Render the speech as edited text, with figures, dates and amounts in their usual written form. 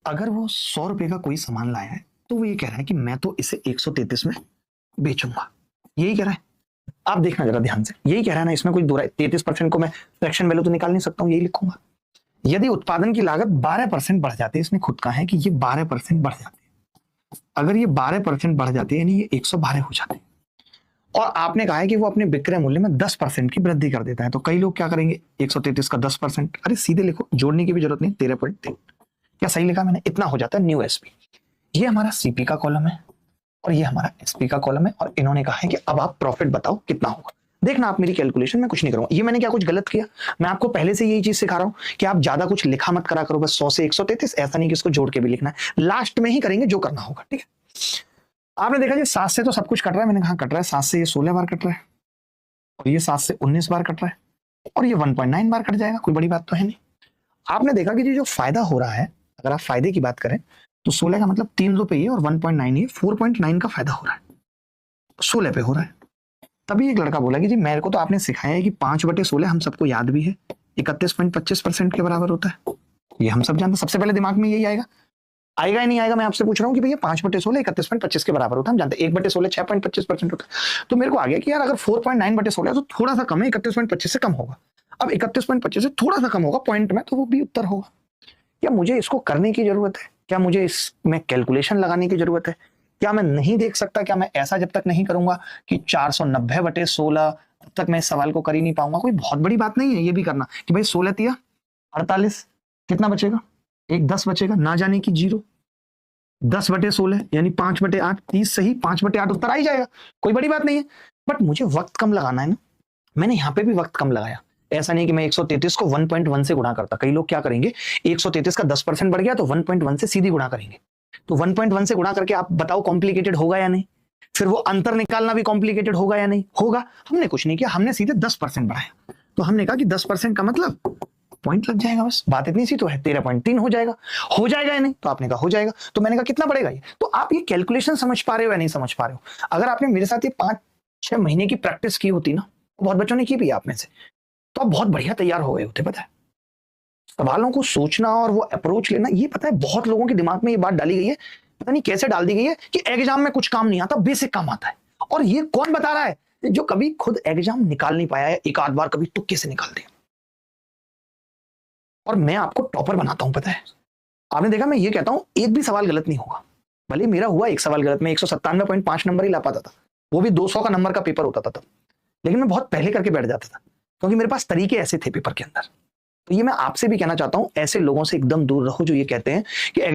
अगर वो 100 रुपए का कोई सामान लाया है तो वो ये कह रहा है कि मैं तो इसे 133 में बेचूंगा। यही कह रहा है। आप देखना जरा ध्यान से, यही कह रहा है ना, इसमें कोई बुराई 33% को मैं फ्रैक्शन वैल्यू तो निकाल नहीं सकता हूं, यही लिखूंगा। यदि उत्पादन की लागत 12% बढ़ जाती है, इसमें खुद का है कि ये 12% बढ़ जाती है। अगर ये 12% बढ़ जाती है यानी ये 112 हो जाते हैं, और आपने कहा है कि वो अपने विक्रय मूल्य में 10% की वृद्धि कर देता है, तो कई लोग क्या करेंगे, 133 का 10%, अरे सीधे लिखो, जोड़ने की भी जरूरत नहीं, 13.3। क्या सही लिखा मैंने? इतना हो जाता है न्यू एसपी। ये हमारा सीपी का कॉलम है और ये हमारा एसपी का कॉलम है, और इन्होंने कहा है कि अब आप प्रॉफिट बताओ कितना होगा। देखना आप मेरी कैलकुलेशन में कुछ नहीं करूंगा। ये मैंने क्या कुछ गलत किया? मैं आपको पहले से यही चीज सिखा रहा हूं कि आप ज्यादा कुछ लिखा मत करा करो, बस 100 से 133, ऐसा नहीं कि इसको जोड़ के भी लिखना है, लास्ट में ही करेंगे जो करना होगा, ठीक है। आपने देखा जी 7 से तो सब कुछ कट रहा है, मैंने कहा कट रहा है, 7 से ये 16 बार कट रहा है, और ये 7 से 19 बार कट रहा है, और ये 1.9 बार कट जाएगा, कोई बड़ी बात तो है नहीं। आपने देखा कि जो फायदा हो रहा है, अगर आप फायदे की बात करें तो 16 का मतलब 3 रुपए ये और 1.9 ये 4.9 का फायदा हो रहा है, 16 पे हो रहा है। तभी एक लड़का बोला कि जी मेरे को तो आपने सिखाया है कि 5/16 हम सबको याद भी है 31.25% के बराबर होता है, ये हम सब जानते, सबसे पहले दिमाग में यही आएगा। आएगा ही नहीं आएगा, मैं आपसे पूछ रहा हूँ कि भैया 5/16 31.25 के बराबर होता है, हम जानते हैं 1/16 6.25% होता है। तो मेरे को आ गया कि यार अगर 4.9/16 तो थोड़ा सा कम है, 31.25 से कम होगा। अब 31.25 से थोड़ा सा कम होगा पॉइंट में, तो वो भी उत्तर होगा। क्या मुझे इसको करने की जरूरत है? क्या मुझे इसमें कैलकुलेशन लगाने की जरूरत है? क्या मैं नहीं देख सकता? क्या मैं ऐसा जब तक नहीं करूंगा कि 490/16 तब तक मैं इस सवाल को कर ही नहीं पाऊंगा? कोई बहुत बड़ी बात नहीं है ये भी करना कि भाई 16 तिया 48, कितना बचेगा? एक 10 बचेगा, ना जाने की 0, 10/16 यानी 5/8, 30 सही, 5/8 उत्तर आ ही जाएगा, कोई बड़ी बात नहीं है। बट मुझे वक्त कम लगाना है ना, मैंने यहां पे भी वक्त कम लगाया। ऐसा नहीं कि मैं 133 को 1.1 से गुणा करता। कई लोग क्या करेंगे, 133 का 10% बढ़ गया तो 1.1 से सीधी गुणा करेंगे। तो 1.1 से गुणा करके आप बताओ कॉम्प्लिकेटेड होगा या नहीं? फिर वो अंतर निकालना भी कॉम्प्लिकेटेड होगा या नहीं? होगा। हमने कुछ नहीं किया, हमने सीधे 10% बढ़ाया। तो हमने कहा कि 10% का मतलब पॉइंट लग जाएगा, बस बात इतनी सी तो है, 13.3 हो जाएगा। हो जाएगा या नहीं? तो आपने कहा हो जाएगा। तो मैंने कहा कितना बढ़ेगा ये? तो आप ये कैलकुलेशन समझ पा रहे हो या नहीं समझ पा रहे हो? अगर आपने मेरे साथ ये 5-6 महीने की प्रैक्टिस की होती ना, बहुत बच्चों ने की भी आप में से, तो आप बहुत बढ़िया तैयार हो गए होते। पता है, सवालों को सोचना और वो अप्रोच लेना, ये पता है बहुत लोगों के दिमाग में ये बात डाली गई है, पता नहीं कैसे डाल दी गई है कि एग्जाम में कुछ काम नहीं आता, बेसिक काम आता है। और ये कौन बता रहा है? जो कभी खुद एग्जाम निकाल नहीं पाया है, एक आध बार कभी तुक्के से निकाल दिया। और मैं आपको टॉपर बनाता हूं, पता है। आपने देखा मैं ये कहता हूं एक भी सवाल गलत नहीं होगा, भले मेरा हुआ एक सवाल गलत, मैं 197.5 नंबर ही ला पाता था, वो भी 200 का नंबर का पेपर होता था तब, लेकिन मैं बहुत पहले करके बैठ जाता था क्योंकि मेरे पास तरीके ऐसे थे पेपर के अंदर। तो ये मैं आपसे भी कहना चाहता हूं, ऐसे लोगों से एकदम दूर रहो जो ये कहते हैं कि